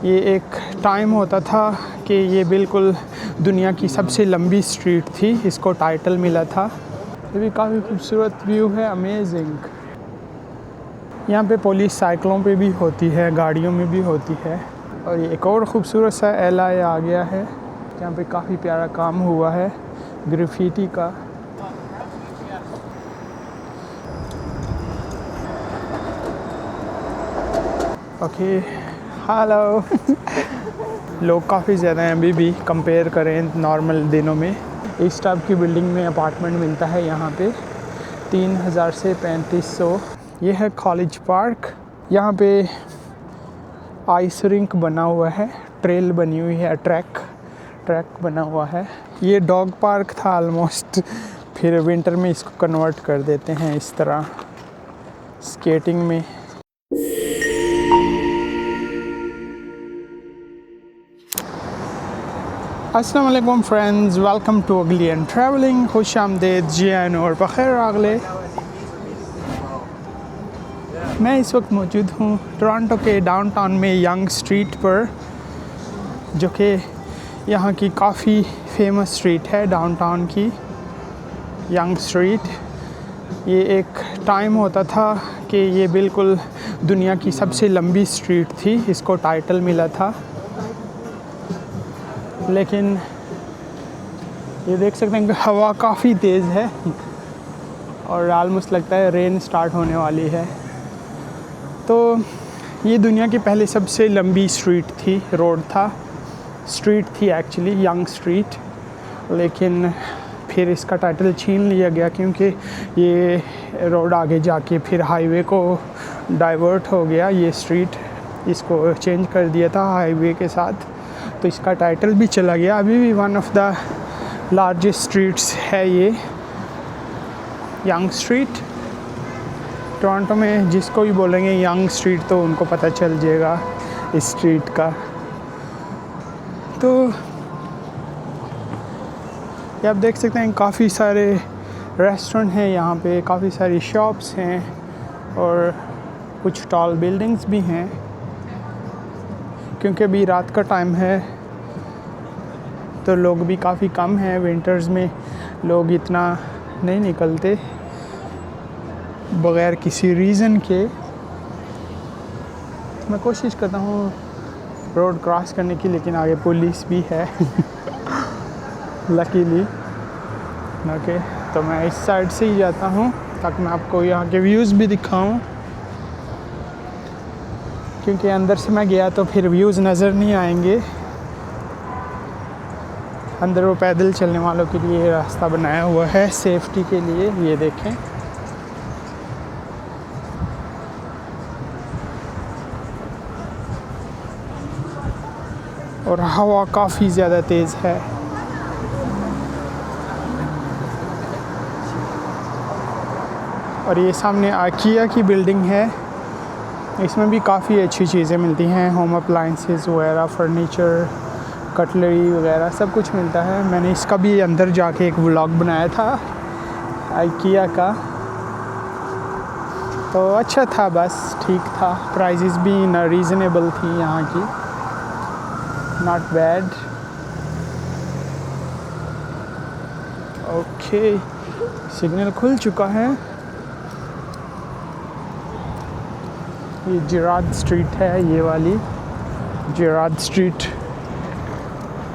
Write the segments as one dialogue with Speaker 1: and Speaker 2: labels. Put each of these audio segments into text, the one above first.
Speaker 1: ये एक टाइम होता था कि ये बिल्कुल दुनिया की सबसे लंबी स्ट्रीट थी, इसको टाइटल मिला था। ये भी काफ़ी खूबसूरत व्यू है, अमेजिंग। यहाँ पे पुलिस साइकिलों पे भी होती है, गाड़ियों में भी होती है। और ये एक और ख़ूबसूरत सा एलआई आ गया है, यहाँ पे काफ़ी प्यारा काम हुआ है ग्राफिटी का। Okay, hello. लोग काफ़ी ज़्यादा हैं अभी भी, कंपेयर करें नॉर्मल दिनों में। इस टाइप की बिल्डिंग में अपार्टमेंट मिलता है यहाँ पे 3000 से 3500। ये है कॉलेज पार्क। यहाँ पे आइस रिंक बना हुआ है, ट्रेल बनी हुई है, ट्रैक बना हुआ है। ये डॉग पार्क था ऑलमोस्ट, फिर विंटर में इसको कन्वर्ट कर देते हैं इस तरह स्केटिंग में। अस्सलाम वालेकुम फ्रेंड्स, वेलकम टू अगली एंड ट्रैवलिंग। खुश आमदेद, जी आन और बखैर आगले। मैं इस वक्त मौजूद हूँ टोरंटो के डाउनटाउन में यंग स्ट्रीट पर, जो कि यहाँ की काफ़ी फेमस स्ट्रीट है डाउनटाउन की, यंग स्ट्रीट। ये एक टाइम होता था कि ये बिल्कुल दुनिया की सबसे लंबी स्ट्रीट थी, इसको टाइटल मिला था। लेकिन ये देख सकते हैं कि हवा काफ़ी तेज़ है और ऑलमोस्ट लगता है रेन स्टार्ट होने वाली है। तो ये दुनिया की पहले सबसे लंबी स्ट्रीट थी, स्ट्रीट थी एक्चुअली, यंग स्ट्रीट। लेकिन फिर इसका टाइटल छीन लिया गया क्योंकि ये रोड आगे जाके फिर हाईवे को डाइवर्ट हो गया। ये स्ट्रीट इसको चेंज कर दिया था हाईवे के साथ, तो इसका टाइटल भी चला गया। अभी भी one of the largest streets है ये यंग स्ट्रीट। टोरंटो में जिसको भी बोलेंगे यंग स्ट्रीट तो उनको पता चल जाएगा इस स्ट्रीट का। तो ये आप देख सकते हैं काफ़ी सारे रेस्टोरेंट हैं यहाँ पे, काफ़ी सारी शॉप्स हैं और कुछ टॉल बिल्डिंग्स भी हैं। क्योंकि अभी रात का टाइम है तो लोग भी काफ़ी कम हैं। विंटर्स में लोग इतना नहीं निकलते बग़ैर किसी रीज़न के। मैं कोशिश करता हूँ रोड क्रॉस करने की, लेकिन आगे पुलिस भी है लकीली। ओके, तो मैं इस साइड से ही जाता हूँ ताकि मैं आपको यहाँ के व्यूज़ भी दिखाऊँ, क्योंकि अंदर से मैं गया तो फिर व्यूज़ नज़र नहीं आएंगे। अंदर वो पैदल चलने वालों के लिए रास्ता बनाया हुआ है सेफ्टी के लिए, ये देखें। और हवा काफ़ी ज़्यादा तेज़ है। और ये सामने आकिया की बिल्डिंग है, इसमें भी काफ़ी अच्छी चीज़ें मिलती हैं, होम अप्लाइंसेस वगैरह, फर्नीचर, कटलरी वगैरह सब कुछ मिलता है। मैंने इसका भी अंदर जाके एक व्लॉग बनाया था आइकिया का, तो अच्छा था, बस ठीक था। प्राइजेस भी रीज़नेबल थी यहाँ की, नॉट बैड। ओके, सिग्नल खुल चुका है। ये जेराद स्ट्रीट है, ये वाली जेराद स्ट्रीट।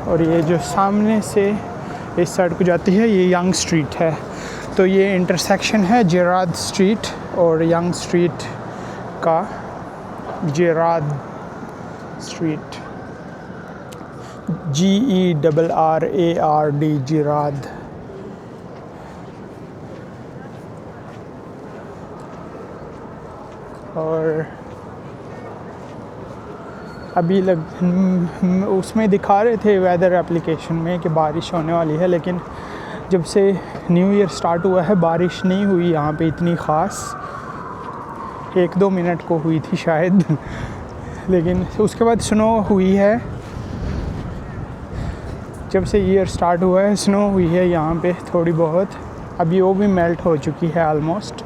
Speaker 1: और ये जो सामने से इस साइड को जाती है ये यंग स्ट्रीट है। तो ये इंटरसेक्शन है जेराद स्ट्रीट और यंग स्ट्रीट का, जेराद स्ट्रीट, GERRARD, जेराद। और अभी उसमें दिखा रहे थे वेदर एप्लीकेशन में कि बारिश होने वाली है, लेकिन जब से न्यू ईयर स्टार्ट हुआ है बारिश नहीं हुई यहाँ पे इतनी ख़ास। 1-2 मिनट को हुई थी शायद लेकिन उसके बाद स्नो हुई है। जब से ईयर स्टार्ट हुआ है स्नो हुई है यहाँ पे थोड़ी बहुत, अभी वो भी मेल्ट हो चुकी है ऑलमोस्ट,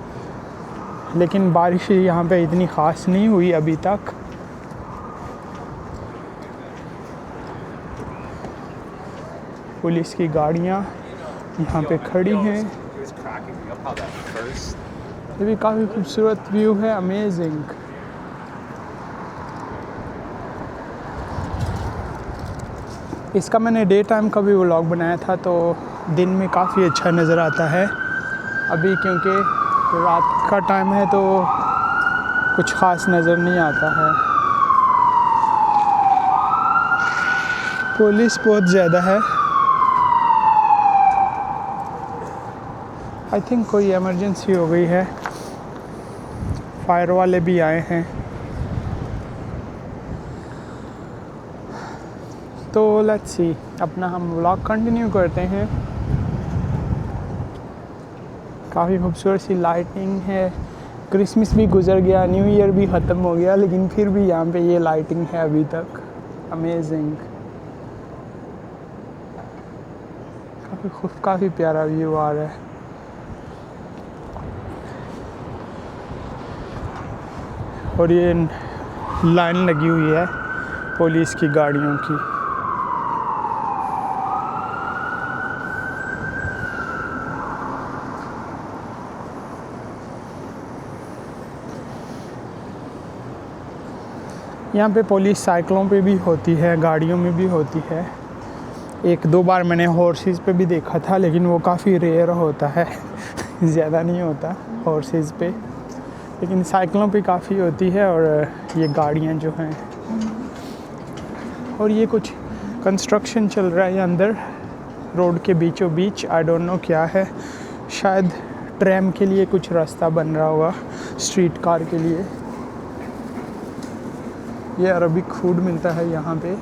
Speaker 1: लेकिन बारिश यहाँ पे इतनी ख़ास नहीं हुई अभी तक। पुलिस की गाड़ियाँ यहाँ पे खड़ी हैं। ये भी काफ़ी खूबसूरत व्यू है, अमेजिंग। इसका मैंने डे टाइम का भी व्लॉग बनाया था, तो दिन में काफ़ी अच्छा नज़र आता है। अभी क्योंकि रात का टाइम है तो कुछ ख़ास नज़र नहीं आता है। पुलिस बहुत ज़्यादा है। आई थिंक कोई इमरजेंसी हो गई है, फायर वाले भी आए हैं। तो लेट्स सी, अपना हम व्लॉग कंटिन्यू करते हैं। काफ़ी खूबसूरत सी लाइटिंग है। क्रिसमस भी गुजर गया, न्यू ईयर भी ख़त्म हो गया, लेकिन फिर भी यहाँ पे ये लाइटिंग है अभी तक। अमेजिंग, काफ़ी प्यारा व्यू आ रहा है। और ये लाइन लगी हुई है पुलिस की गाड़ियों की। यहाँ पे पुलिस साइकिलों पे भी होती है, गाड़ियों में भी होती है। एक दो बार मैंने हॉर्सेस पे भी देखा था, लेकिन वो काफ़ी रेयर होता है ज़्यादा नहीं होता हॉर्सेस पे, लेकिन साइकिलों पे काफ़ी होती है। और ये गाड़ियाँ जो हैं, और ये कुछ कंस्ट्रक्शन चल रहा है अंदर रोड के बीचों बीच। आई डोंट नो क्या है, शायद ट्रैम के लिए कुछ रास्ता बन रहा होगा, स्ट्रीट कार के लिए। ये अरबिक फूड मिलता है यहाँ पे,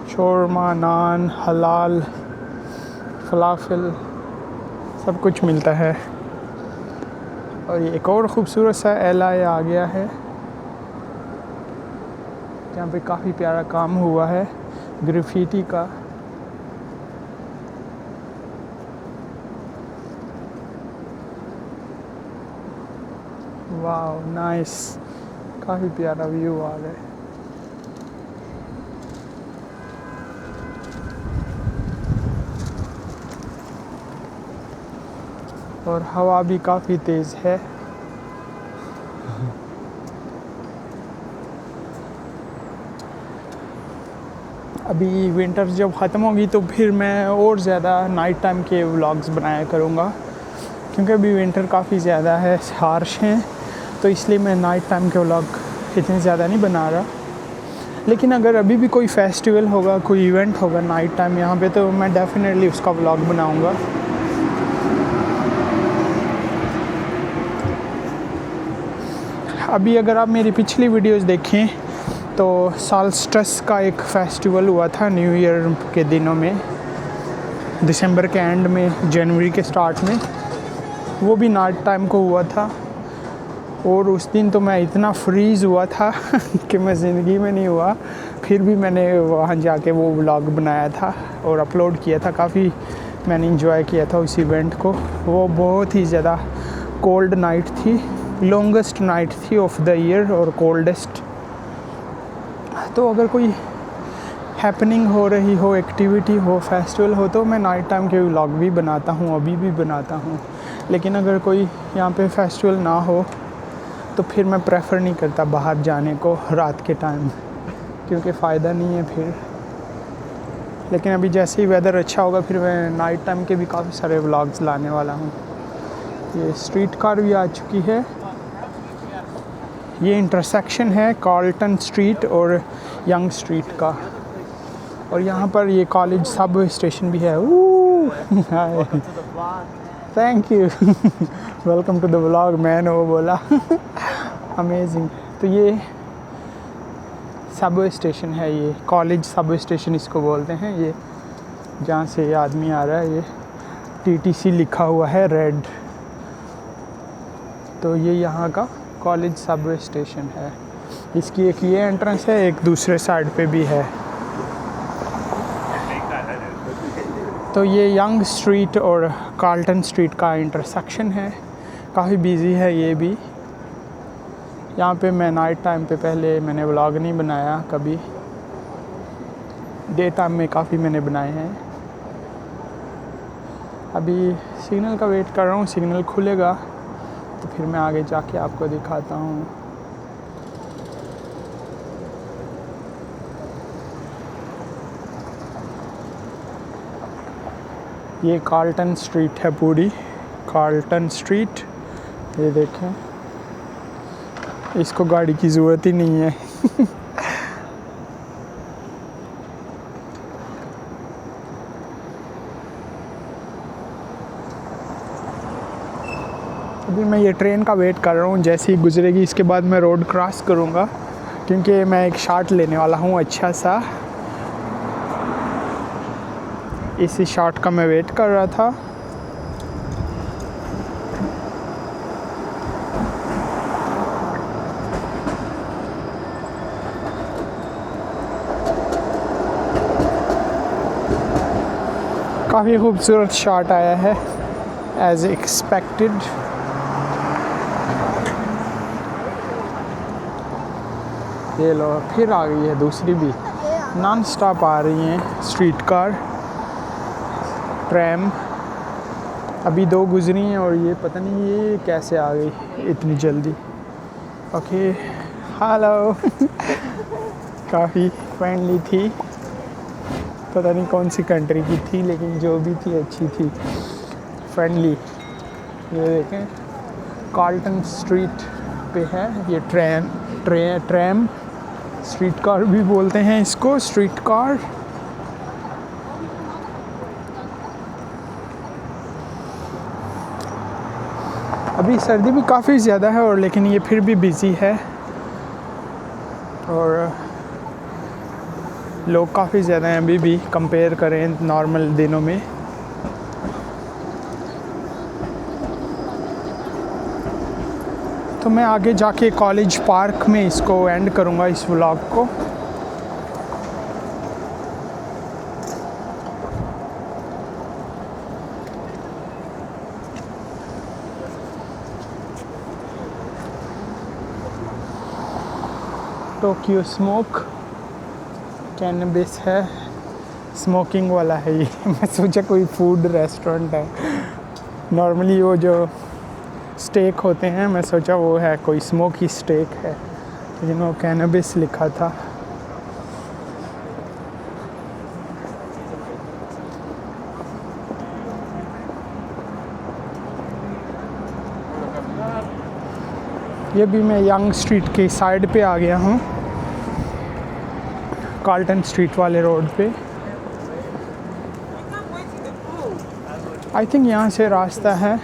Speaker 1: शोरमा, नान, हलाल, फलाफल, सब कुछ मिलता है। और ये एक और ख़ूबसूरत सा एलआई आ गया है, यहाँ पे काफ़ी प्यारा काम हुआ है ग्राफिटी का। वाह नाइस, काफ़ी प्यारा व्यू आ रहा है। और हवा भी काफ़ी तेज़ है। अभी विंटर जब ख़त्म होगी तो फिर मैं और ज़्यादा नाइट टाइम के व्लॉग्स बनाया करूँगा, क्योंकि अभी विंटर काफ़ी ज़्यादा है, हार्श हैं, तो इसलिए मैं नाइट टाइम के व्लॉग इतने ज़्यादा नहीं बना रहा। लेकिन अगर अभी भी कोई फेस्टिवल होगा, कोई इवेंट होगा नाइट टाइम यहाँ पे, तो मैं डेफिनेटली उसका व्लॉग बनाऊँगा। अभी अगर आप मेरी पिछली वीडियोस देखें तो साल्स्टिस का एक फ़ेस्टिवल हुआ था न्यू ईयर के दिनों में, दिसंबर के एंड में, जनवरी के स्टार्ट में। वो भी नाइट टाइम को हुआ था, और उस दिन तो मैं इतना फ्रीज़ हुआ था कि मैं ज़िंदगी में नहीं हुआ। फिर भी मैंने वहाँ जाके वो व्लॉग बनाया था और अपलोड किया था। काफ़ी मैंने इंजॉय किया था उस इवेंट को। वो बहुत ही ज़्यादा कोल्ड नाइट थी, लॉन्गेस्ट नाइट थी ऑफ द ईयर और कोल्डेस्ट। तो अगर कोई हैपनिंग हो रही हो, एक्टिविटी हो, फेस्टिवल हो, तो मैं नाइट टाइम के व्लॉग भी बनाता हूँ, अभी भी बनाता हूँ। लेकिन अगर कोई यहाँ पे फेस्टिवल ना हो तो फिर मैं प्रेफर नहीं करता बाहर जाने को रात के टाइम, क्योंकि फ़ायदा नहीं है फिर। लेकिन अभी जैसे ही वेदर अच्छा होगा फिर मैं नाइट टाइम के भी काफ़ी सारे व्लॉग्स लाने वाला हूँ। ये स्ट्रीट कार भी आ चुकी है। ये इंटरसेक्शन है कार्ल्टन स्ट्रीट और यंग स्ट्रीट का, और यहाँ पर ये कॉलेज सब स्टेशन भी है। Hi, thank you welcome to the vlog, मैंने वो बोला अमेजिंग। तो ये सबवे स्टेशन है, ये कॉलेज सबवे स्टेशन इसको बोलते हैं। ये जहाँ से ये आदमी आ रहा है, ये TTC लिखा हुआ है रेड। तो ये यहाँ का कॉलेज सबवे स्टेशन है। इसकी एक ये एंट्रेंस है, एक दूसरे साइड पे भी है। तो ये यंग स्ट्रीट और कार्ल्टन स्ट्रीट का इंटरसेक्शन है, काफ़ी बिजी है ये भी। यहाँ पे मैं नाइट टाइम पे पहले मैंने व्लॉग नहीं बनाया कभी, डे टाइम में काफ़ी मैंने बनाए हैं। अभी सिग्नल का वेट कर रहा हूँ, सिग्नल खुलेगा तो फिर मैं आगे जाके आपको दिखाता हूँ। ये कार्ल्टन स्ट्रीट है, पूरी कार्ल्टन स्ट्रीट। ये देखें, इसको गाड़ी की ज़रूरत ही नहीं है। अभी मैं ये ट्रेन का वेट कर रहा हूँ, जैसे ही गुजरेगी इसके बाद मैं रोड क्रॉस करूँगा, क्योंकि मैं एक शॉट लेने वाला हूँ अच्छा सा। इसी शॉट का मैं वेट कर रहा था। काफ़ी खूबसूरत शॉट आया है एज एक्सपेक्टेड। ये लो, फिर आ गई है दूसरी भी, नॉन स्टॉप आ रही हैं स्ट्रीट कार, ट्रैम। अभी 2 गुजरी हैं और ये पता नहीं ये कैसे आ गई इतनी जल्दी। Okay, hello. काफ़ी फ्रेंडली थी, पता नहीं कौन सी कंट्री की थी, लेकिन जो भी थी अच्छी थी, फ्रेंडली। ये देखें, कार्ल्टन स्ट्रीट पे है ये ट्रैम, स्ट्रीट कार भी बोलते हैं इसको, स्ट्रीट कार। अभी सर्दी भी काफ़ी ज़्यादा है और लेकिन ये फिर भी बिज़ी है और लोग काफ़ी ज़्यादा हैं अभी भी, कंपेयर करें नॉर्मल दिनों में। तो मैं आगे जाके कॉलेज पार्क में इसको एंड करूँगा, इस व्लॉग को। टोक्यो स्मोक कैनबिस है, स्मोकिंग वाला है ये। मैं सोचा कोई फूड रेस्टोरेंट है, नॉर्मली वो जो स्टेक होते हैं, मैं सोचा वो है कोई स्मोकी स्टेक है, लेकिन वो कैनबिस लिखा था। ये भी मैं यंग स्ट्रीट के साइड पे आ गया हूँ, कार्ल्टन स्ट्रीट वाले रोड पे। आई थिंक यहाँ से रास्ता है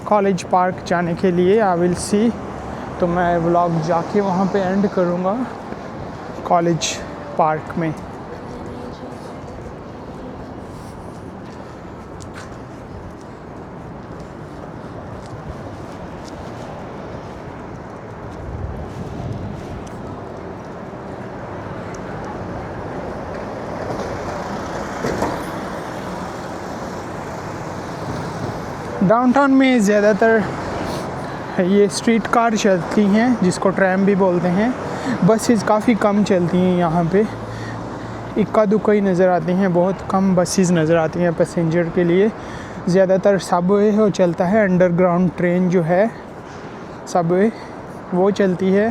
Speaker 1: कॉलेज पार्क जाने के लिए, आई विल सी। तो मैं व्लॉग जाके वहाँ पे एंड करूँगा कॉलेज पार्क में। डाउनटाउन में ज़्यादातर ये स्ट्रीट कार चलती हैं, जिसको ट्रैम भी बोलते हैं। बसेस काफ़ी कम चलती हैं यहाँ पे, इक्का दुक्का ही नज़र आती हैं, बहुत कम बसेस नज़र आती हैं पैसेंजर के लिए। ज़्यादातर सबवे हो चलता है, अंडरग्राउंड ट्रेन जो है सबवे वो चलती है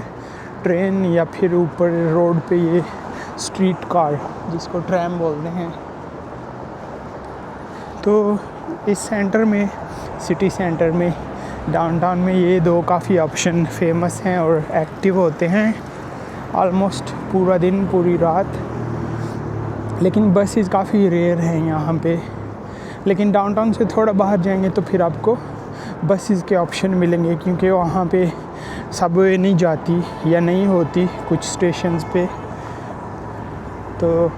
Speaker 1: ट्रेन, या फिर ऊपर रोड पे ये स्ट्रीट कार जिसको ट्रैम बोलते हैं। तो इस सेंटर में, सिटी सेंटर में, डाउनटाउन में ये 2 काफ़ी ऑप्शन फेमस हैं और एक्टिव होते हैं ऑलमोस्ट पूरा दिन पूरी रात। लेकिन बसेस काफ़ी रेयर हैं यहाँ पे। लेकिन डाउनटाउन से थोड़ा बाहर जाएंगे तो फिर आपको बसेस के ऑप्शन मिलेंगे, क्योंकि वहाँ पे सबवे नहीं जाती या नहीं होती कुछ स्टेशंस पे। तो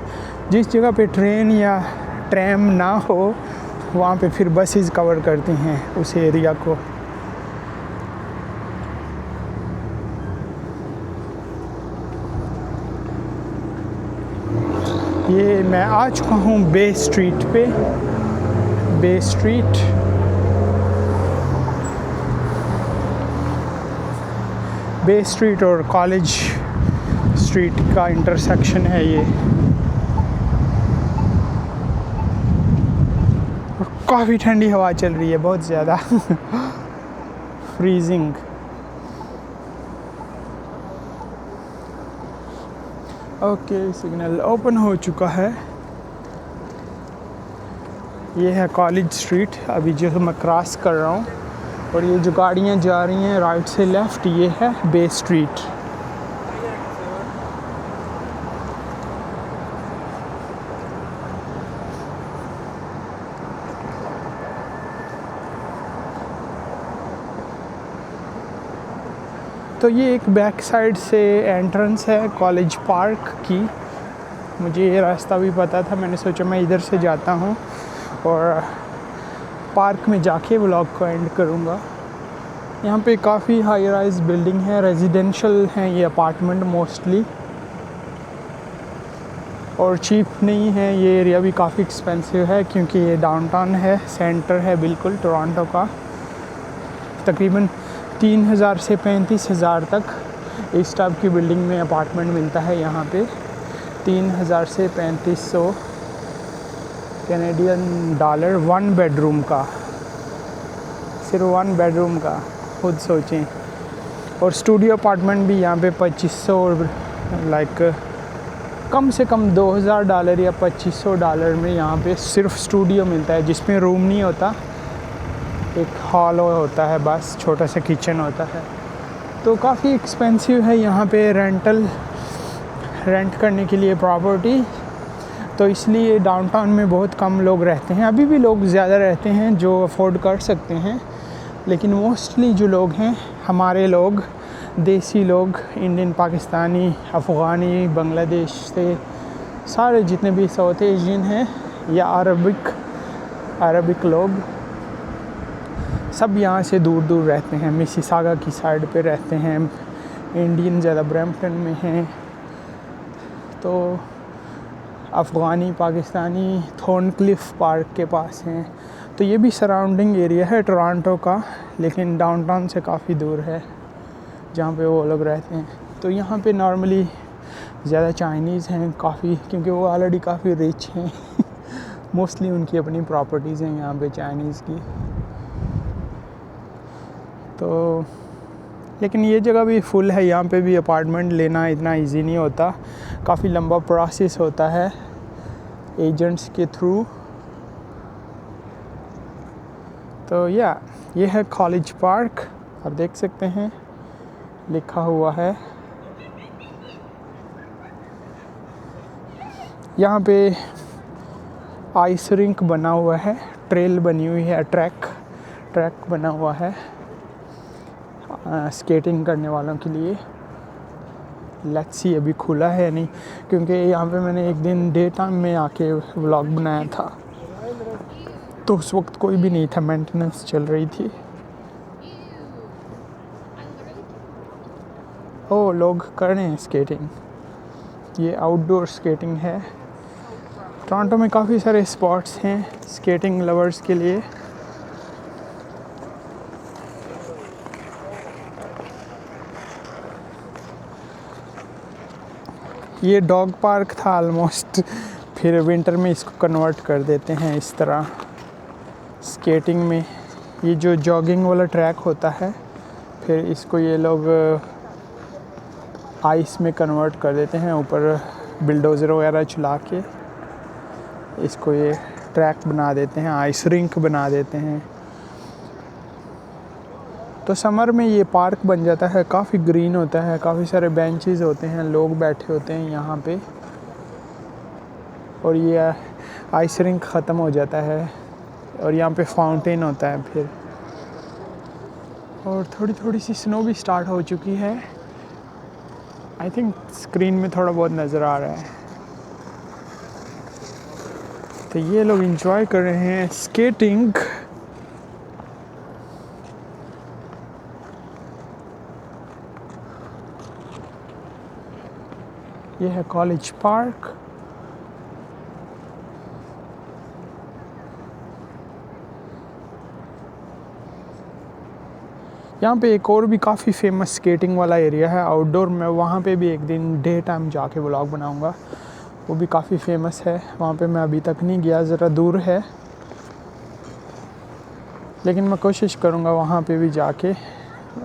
Speaker 1: जिस जगह पे ट्रेन या ट्रैम ना हो वहाँ पे फिर बसेस कवर करती हैं उस एरिया को। ये मैं आ चुका हूँ बे स्ट्रीट पे, बे स्ट्रीट। बे स्ट्रीट और कॉलेज स्ट्रीट का इंटरसेक्शन है ये। काफ़ी ठंडी हवा चल रही है, बहुत ज़्यादा फ्रीजिंग। ओके, सिग्नल ओपन हो चुका है। ये है कॉलेज स्ट्रीट अभी जो मैं क्रॉस कर रहा हूँ, और ये जो गाड़ियाँ जा रही हैं राइट से लेफ़्ट, ये है बे स्ट्रीट। तो ये एक बैक साइड से एंट्रेंस है कॉलेज पार्क की। मुझे ये रास्ता भी पता था, मैंने सोचा मैं इधर से जाता हूँ और पार्क में जाके व्लॉग को एंड करूँगा। यहाँ पे काफ़ी हाई राइज बिल्डिंग है, रेजिडेंशियल हैं ये अपार्टमेंट मोस्टली, और चीप नहीं है। ये एरिया भी काफ़ी एक्सपेंसिव है क्योंकि ये डाउनटाउन है, सेंटर है बिल्कुल टोरंटो का। तकरीबन 3,000 से 35,000 तक इस टाइप की बिल्डिंग में अपार्टमेंट मिलता है यहाँ पे। 3,000 से 3,500 कैनेडियन डॉलर 1 बेडरूम का, सिर्फ 1 बेडरूम का, खुद सोचें। और स्टूडियो अपार्टमेंट भी यहाँ पे 2,500, लाइक कम से कम $2,000 या $2,500 में यहाँ पे सिर्फ स्टूडियो मिलता है, जिसमें रूम नहीं होता, एक हॉल होता है बस, छोटा सा किचन होता है। तो काफ़ी एक्सपेंसिव है यहाँ पे रेंट करने के लिए प्रॉपर्टी। तो इसलिए डाउनटाउन में बहुत कम लोग रहते हैं। अभी भी लोग ज़्यादा रहते हैं जो अफोर्ड कर सकते हैं, लेकिन मोस्टली जो लोग हैं हमारे लोग, देसी लोग, इंडियन, पाकिस्तानी, अफ़गानी, बांग्लादेश से सारे जितने भी साउथ एशियन हैं या अरबिक लोग, सब यहाँ से दूर दूर रहते हैं। मिसिसागा की साइड पे रहते हैं। इंडियन ज़्यादा ब्रैम्पटन में हैं। तो अफ़गानी, पाकिस्तानी थॉर्नक्लिफ पार्क के पास हैं। तो ये भी सराउंडिंग एरिया है टोरंटो का, लेकिन डाउनटाउन से काफ़ी दूर है जहाँ पे वो लोग रहते हैं। तो यहाँ पे नॉर्मली ज़्यादा चाइनीज़ हैं काफ़ी, क्योंकि वो ऑलरेडी काफ़ी रिच हैं मोस्टली उनकी अपनी प्रॉपर्टीज़ हैं यहाँ पे चाइनीज़ की। तो लेकिन ये जगह भी फुल है, यहाँ पे भी अपार्टमेंट लेना इतना इजी नहीं होता, काफ़ी लंबा प्रोसेस होता है एजेंट्स के थ्रू। तो ये है कॉलेज पार्क, आप देख सकते हैं लिखा हुआ है। यहाँ पे आइस रिंक बना हुआ है, ट्रेल बनी हुई है, ट्रैक बना हुआ है स्केटिंग करने वालों के लिए। लेट्स सी अभी खुला है नहीं, क्योंकि यहाँ पे मैंने एक दिन डे टाइम में आके व्लॉग बनाया था, तो उस वक्त कोई भी नहीं था, मेंटेनेंस चल रही थी। ओ, लोग कर रहे हैं स्केटिंग। ये आउटडोर स्केटिंग है। टोरंटो में काफ़ी सारे स्पॉट्स हैं स्केटिंग लवर्स के लिए। ये डॉग पार्क था ऑलमोस्ट, फिर विंटर में इसको कन्वर्ट कर देते हैं इस तरह स्केटिंग में। ये जो जॉगिंग वाला ट्रैक होता है, फिर इसको ये लोग आइस में कन्वर्ट कर देते हैं, ऊपर बिल्डोज़र वगैरह चला के इसको ये ट्रैक बना देते हैं, आइस रिंक बना देते हैं। तो समर में ये पार्क बन जाता है, काफ़ी ग्रीन होता है, काफ़ी सारे बेंचेस होते हैं, लोग बैठे होते हैं यहाँ पे, और ये आइस रिंक ख़त्म हो जाता है और यहाँ पे फाउंटेन होता है फिर। और थोड़ी थोड़ी सी स्नो भी स्टार्ट हो चुकी है, आई थिंक स्क्रीन में थोड़ा बहुत नज़र आ रहा है। तो ये लोग एंजॉय कर रहे हैं स्केटिंग। ये है कॉलेज पार्क। यहाँ पे एक और भी काफ़ी फेमस स्केटिंग वाला एरिया है आउटडोर में, वहाँ पे भी एक दिन डे टाइम जाके व्लॉग बनाऊँगा। वो भी काफ़ी फेमस है, वहाँ पे मैं अभी तक नहीं गया, ज़रा दूर है। लेकिन मैं कोशिश करूँगा वहाँ पे भी जाके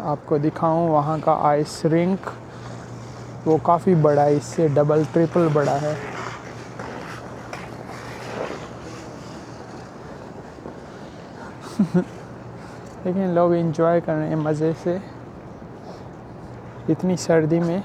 Speaker 1: आपको दिखाऊं वहाँ का आइस रिंक। वो काफ़ी बड़ा है, इससे डबल ट्रिपल बड़ा है। लेकिन लोग एंजॉय कर रहे हैं मज़े से इतनी सर्दी में।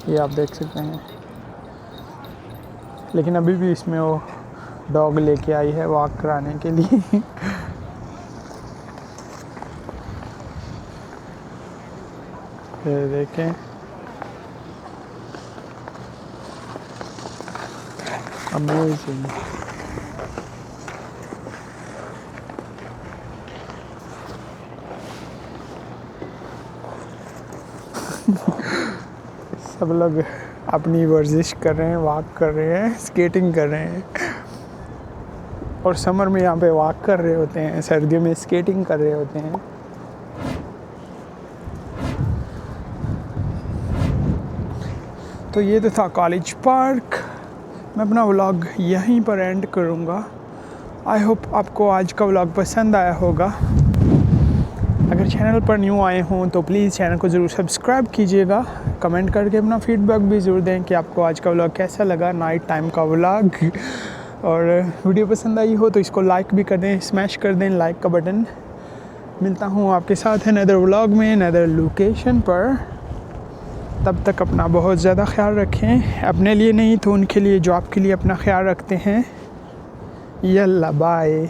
Speaker 1: ये आप देख सकते हैं। लेकिन अभी भी इसमें वो डॉग लेके आई है वॉक कराने के लिए। ये देखें, अमेजिंग। सब लोग अपनी वर्जिश कर रहे हैं, वॉक कर रहे हैं, स्केटिंग कर रहे हैं। और समर में यहाँ पे वॉक कर रहे होते हैं, सर्दियों में स्केटिंग कर रहे होते हैं। तो ये तो था कॉलेज पार्क। मैं अपना व्लॉग यहीं पर एंड करूँगा। आई होप आपको आज का व्लॉग पसंद आया होगा। अगर चैनल पर न्यू आए हों तो प्लीज़ चैनल को ज़रूर सब्सक्राइब कीजिएगा। कमेंट करके अपना फीडबैक भी ज़रूर दें कि आपको आज का व्लॉग कैसा लगा, नाइट टाइम का व्लॉग। और वीडियो पसंद आई हो तो इसको लाइक भी कर दें, स्मैश कर दें लाइक का बटन। मिलता हूँ आपके साथ है नदर व्लॉग में, नदर लोकेशन पर। तब तक अपना बहुत ज़्यादा ख्याल रखें, अपने लिए नहीं तो उनके लिए जो आपके लिए अपना ख्याल रखते हैं। यल्ला बाय।